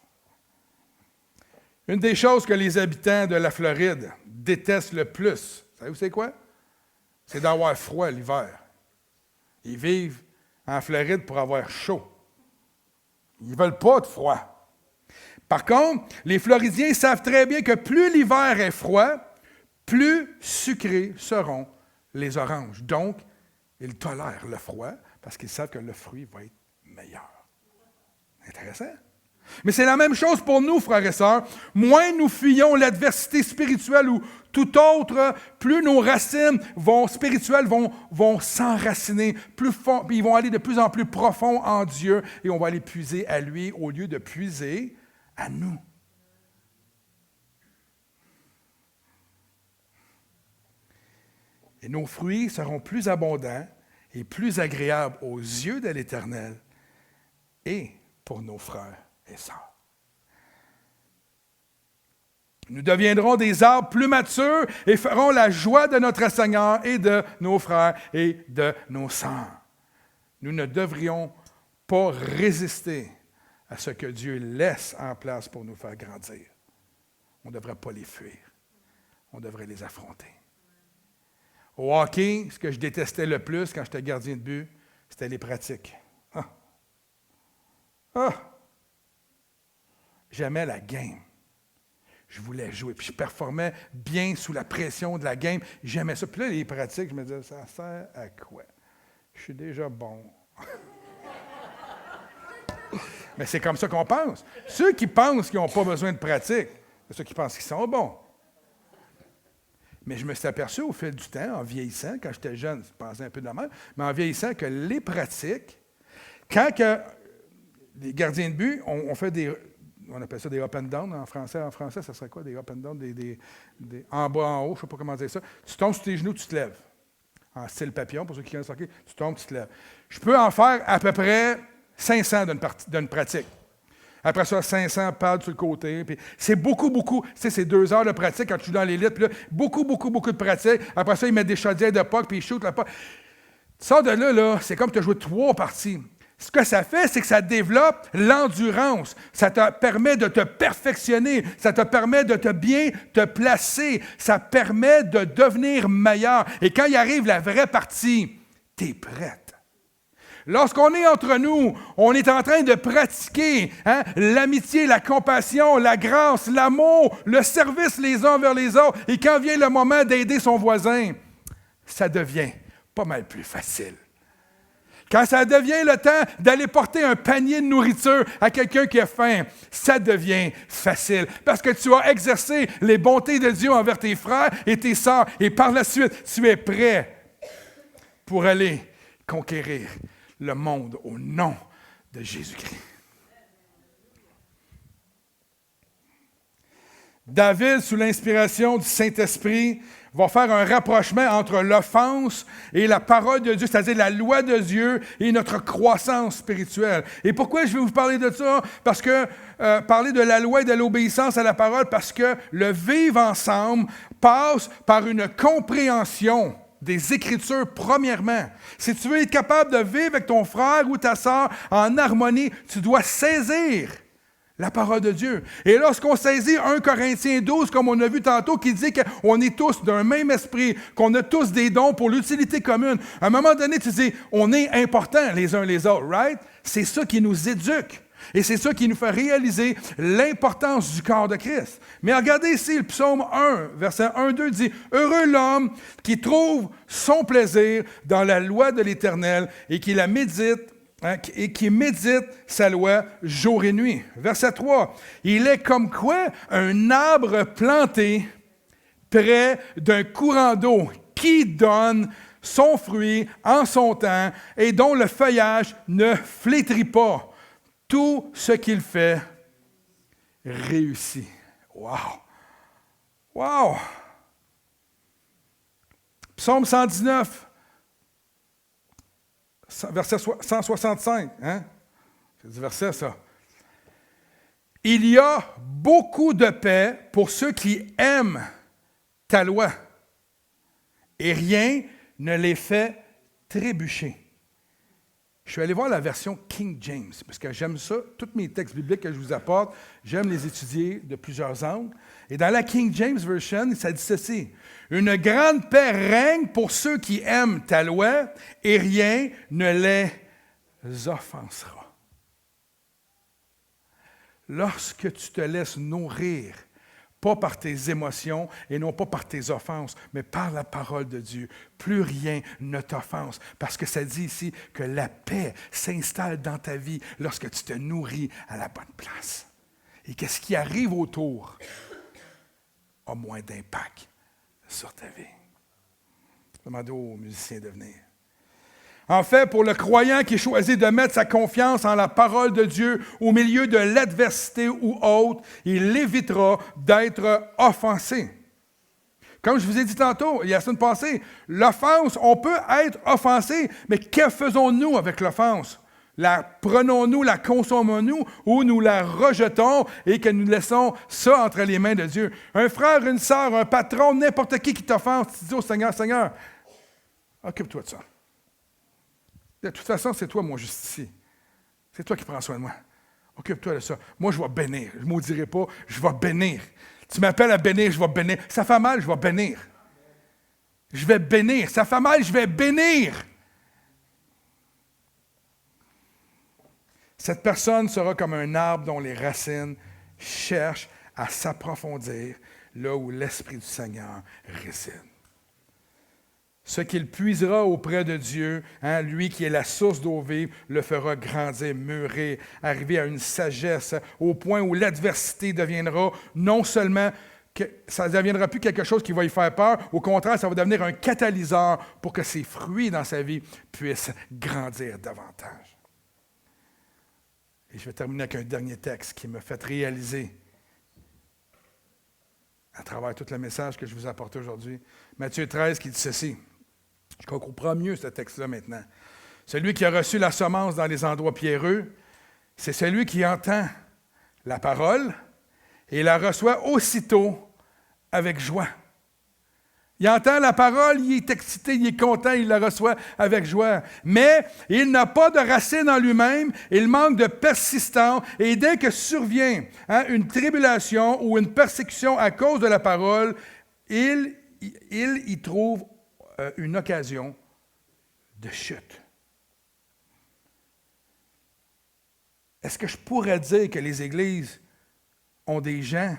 Une des choses que les habitants de la Floride détestent le plus, savez-vous c'est quoi? C'est d'avoir froid l'hiver. Ils vivent en Floride pour avoir chaud. Ils ne veulent pas de froid. Par contre, les Floridiens savent très bien que plus l'hiver est froid, plus sucrés seront les oranges. Donc, ils tolèrent le froid parce qu'ils savent que le fruit va être meilleur. Intéressant. Mais c'est la même chose pour nous, frères et sœurs. Moins nous fuyons l'adversité spirituelle ou tout autre, plus nos racines spirituelles vont s'enraciner plus fort, puis ils vont aller de plus en plus profond en Dieu et on va aller puiser à lui au lieu de puiser à nous. Et nos fruits seront plus abondants et plus agréables aux yeux de l'Éternel et pour nos frères et sœurs. Nous deviendrons des arbres plus matures et ferons la joie de notre Seigneur et de nos frères et de nos sœurs. Nous ne devrions pas résister à ce que Dieu laisse en place pour nous faire grandir. On ne devrait pas les fuir. On devrait les affronter. Au hockey, ce que je détestais le plus quand j'étais gardien de but, c'était les pratiques. J'aimais la game. Je voulais jouer, puis je performais bien sous la pression de la game. J'aimais ça. Puis là, les pratiques, je me disais, ça sert à quoi? Je suis déjà bon. Mais c'est comme ça qu'on pense. Ceux qui pensent qu'ils n'ont pas besoin de pratique, c'est ceux qui pensent qu'ils sont bons. Mais je me suis aperçu au fil du temps, en vieillissant, quand j'étais jeune, je pensais un peu de la même, mais en vieillissant, que les pratiques, quand les gardiens de but, on fait on appelle ça des up and down en français. En français, ça serait quoi, des up and down, des en bas, en haut, je ne sais pas comment dire ça. Tu tombes sur tes genoux, tu te lèves. En style papillon, pour ceux qui connaissent le hockey, tu tombes, tu te lèves. Je peux en faire à peu près 500 d'une pratique. Après ça, 500 pads sur le côté. Puis c'est beaucoup. Tu sais, c'est 2 heures de pratique quand tu joues dans l'élite. Puis là, beaucoup de pratique. Après ça, ils mettent des chaudières de puck, puis ils shootent la puck. Tu sors de là, c'est comme tu as joué 3 parties. Ce que ça fait, c'est que ça développe l'endurance. Ça te permet de te perfectionner. Ça te permet de bien te placer. Ça permet de devenir meilleur. Et quand il arrive la vraie partie, tu es prête. Lorsqu'on est entre nous, on est en train de pratiquer l'amitié, la compassion, la grâce, l'amour, le service les uns vers les autres. Et quand vient le moment d'aider son voisin, ça devient pas mal plus facile. Quand ça devient le temps d'aller porter un panier de nourriture à quelqu'un qui a faim, ça devient facile. Parce que tu as exercé les bontés de Dieu envers tes frères et tes sœurs. Et par la suite, tu es prêt pour aller conquérir le monde au nom de Jésus-Christ. David, sous l'inspiration du Saint-Esprit, va faire un rapprochement entre l'offense et la parole de Dieu, c'est-à-dire la loi de Dieu et notre croissance spirituelle. Et pourquoi je vais vous parler de ça? Parce que parler de la loi et de l'obéissance à la parole, parce que le vivre ensemble passe par une compréhension des Écritures premièrement. Si tu veux être capable de vivre avec ton frère ou ta sœur en harmonie, tu dois saisir la parole de Dieu. Et lorsqu'on saisit 1 Corinthiens 12, comme on a vu tantôt, qui dit qu'on est tous d'un même esprit, qu'on a tous des dons pour l'utilité commune, à un moment donné, tu dis, on est importants les uns les autres, right? C'est ça qui nous éduque. Et c'est ça qui nous fait réaliser l'importance du corps de Christ. Mais regardez ici, le psaume 1, verset 1-2 dit « Heureux l'homme qui trouve son plaisir dans la loi de l'Éternel et qui la médite, et qui médite sa loi jour et nuit. » Verset 3, « Il est comme quoi un arbre planté près d'un courant d'eau qui donne son fruit en son temps et dont le feuillage ne flétrit pas. Tout ce qu'il fait réussit. » Wow! Wow! Psaume 119, verset 165. Hein? C'est du verset, ça. Il y a beaucoup de paix pour ceux qui aiment ta loi, et rien ne les fait trébucher. Je suis allé voir la version King James, parce que j'aime ça. Tous mes textes bibliques que je vous apporte, j'aime les étudier de plusieurs angles. Et dans la King James Version, ça dit ceci. « Une grande paix règne pour ceux qui aiment ta loi, et rien ne les offensera. » Lorsque tu te laisses nourrir, pas par tes émotions et non pas par tes offenses, mais par la parole de Dieu, plus rien ne t'offense. Parce que ça dit ici que la paix s'installe dans ta vie lorsque tu te nourris à la bonne place. Et que ce qui arrive autour a moins d'impact sur ta vie. Demandez aux musiciens de venir. En fait, pour le croyant qui choisit de mettre sa confiance en la parole de Dieu au milieu de l'adversité ou autre, il évitera d'être offensé. Comme je vous ai dit tantôt, il y a la semaine passée, l'offense, on peut être offensé, mais que faisons-nous avec l'offense? La prenons-nous, la consommons-nous ou nous la rejetons et que nous laissons ça entre les mains de Dieu? Un frère, une sœur, un patron, n'importe qui t'offense, tu dis au Seigneur, Seigneur, occupe-toi de ça. De toute façon, c'est toi mon justicier. C'est toi qui prends soin de moi. Occupe-toi de ça. Moi, je vais bénir. Je ne maudirai pas, je vais bénir. Tu m'appelles à bénir, je vais bénir. Ça fait mal, je vais bénir. Je vais bénir. Ça fait mal, je vais bénir. Cette personne sera comme un arbre dont les racines cherchent à s'approfondir là où l'Esprit du Seigneur réside. Ce qu'il puisera auprès de Dieu, hein, lui qui est la source d'eau vive, le fera grandir, mûrir, arriver à une sagesse au point où l'adversité deviendra non seulement, ça ne deviendra plus quelque chose qui va lui faire peur, au contraire, ça va devenir un catalyseur pour que ses fruits dans sa vie puissent grandir davantage. Et je vais terminer avec un dernier texte qui m'a fait réaliser, à travers tout le message que je vous apporte aujourd'hui, Matthieu 13 qui dit ceci. Je comprends mieux ce texte-là maintenant. Celui qui a reçu la semence dans les endroits pierreux, c'est celui qui entend la parole et la reçoit aussitôt avec joie. Il entend la parole, il est excité, il est content, il la reçoit avec joie. Mais il n'a pas de racine en lui-même, il manque de persistance, et dès que survient une tribulation ou une persécution à cause de la parole, il y trouve une occasion de chute. Est-ce que je pourrais dire que les églises ont des gens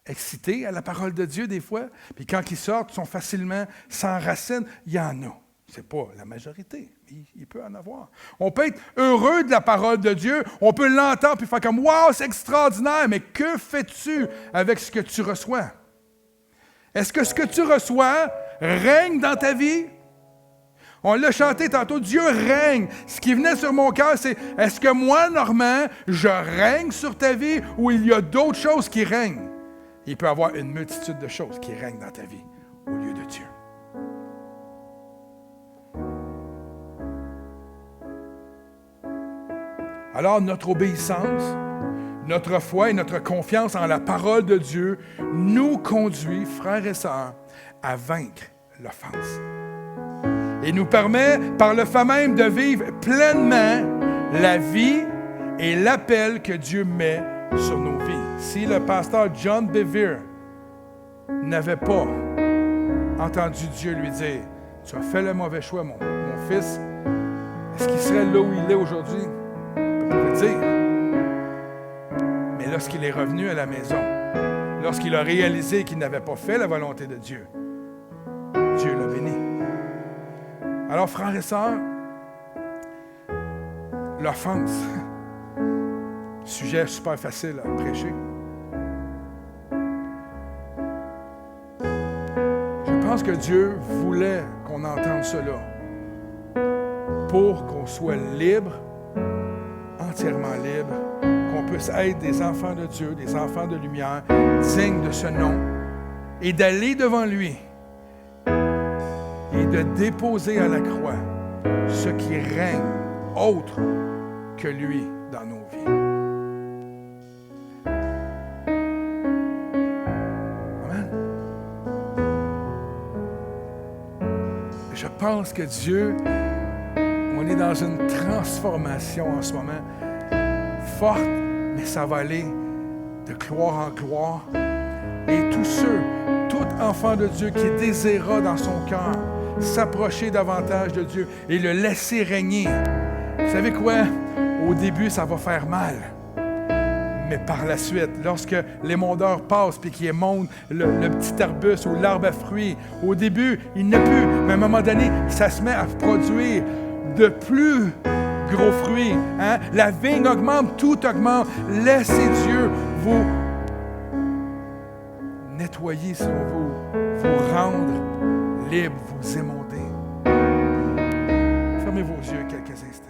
excités à la parole de Dieu des fois, puis quand ils sortent, sont facilement sans racine? Il y en a. Ce n'est pas la majorité, mais il peut en avoir. On peut être heureux de la parole de Dieu, on peut l'entendre puis faire comme « Wow, c'est extraordinaire », mais que fais-tu avec ce que tu reçois? Est-ce que ce que tu reçois règne dans ta vie? On l'a chanté tantôt, Dieu règne. Ce qui venait sur mon cœur, c'est, est-ce que moi, Normand, je règne sur ta vie ou il y a d'autres choses qui règnent? Il peut y avoir une multitude de choses qui règnent dans ta vie au lieu de Dieu. Alors, notre obéissance, notre foi et notre confiance en la parole de Dieu nous conduit, frères et sœurs, à vaincre l'offense. Et nous permet, par le fait même, de vivre pleinement la vie et l'appel que Dieu met sur nos vies. Si le pasteur John Bevere n'avait pas entendu Dieu lui dire « Tu as fait le mauvais choix, mon fils », est-ce qu'il serait là où il est aujourd'hui? On peut le dire. Mais lorsqu'il est revenu à la maison, lorsqu'il a réalisé qu'il n'avait pas fait la volonté de Dieu, Dieu l'a béni. Alors, frères et sœurs, l'offense, sujet super facile à prêcher. Je pense que Dieu voulait qu'on entende cela pour qu'on soit libre, entièrement libre, qu'on puisse être des enfants de Dieu, des enfants de lumière, dignes de ce nom, et d'aller devant lui et de déposer à la croix ce qui règne autre que lui dans nos vies. Amen. Je pense que Dieu, on est dans une transformation en ce moment, forte, mais ça va aller de gloire en gloire. Et tout enfant de Dieu qui désirera dans son cœur s'approcher davantage de Dieu et le laisser régner. Vous savez quoi? Au début, ça va faire mal. Mais par la suite, lorsque l'émondeur passe et qu'il émonde le petit arbuste ou l'arbre à fruits, au début, il n'a plus. Mais à un moment donné, ça se met à produire de plus gros fruits. Hein? La vigne augmente, tout augmente. Laissez Dieu vous nettoyer, si on veut, vous rendre libre, vous émonder. Fermez vos yeux quelques instants.